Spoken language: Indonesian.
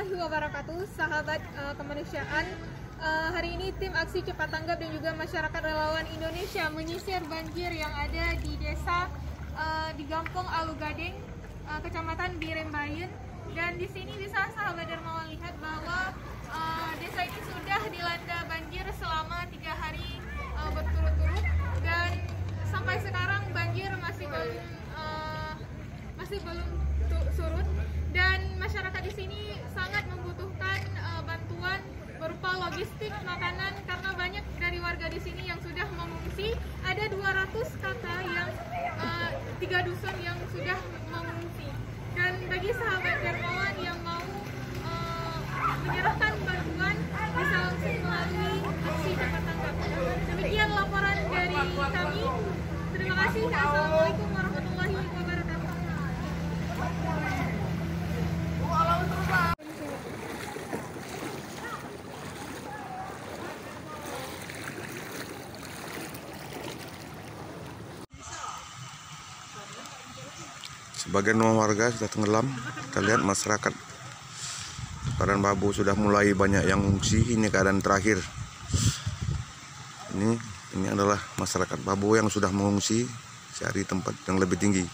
warahmatullahi wabarakatuh, sahabat kemanusiaan. Hari ini tim aksi cepat tanggap dan juga masyarakat relawan Indonesia menyisir banjir yang ada di desa di Gampong Alugading, Kecamatan Birembayun. Dan di sini bisa sahabat Dermawan lihat bahwa desa ini sudah dilanda banjir selama 3 hari berturut-turut, dan sampai sekarang banjir masih belum surut, dan masyarakat di sini sangat membutuhkan bantuan berupa logistik makanan karena banyak dari warga di sini yang sudah mengungsi. Ada 200 kakak yang 3 dusun yang sudah mengungsi. Dan bagi sahabat Dermawan yang mau menyerahkan bantuan bisa langsung melalui aksi cepat tanggap. Demikian laporan dari kami. Terima kasih. Assalamualaikum warahmatullahi wabarakatuh. Sebagian rumah warga sudah tenggelam. Kita lihat masyarakat Padan Babu sudah mulai banyak yang mengungsi. Ini keadaan terakhir. Ini adalah masyarakat Babu yang sudah mengungsi cari tempat yang lebih tinggi.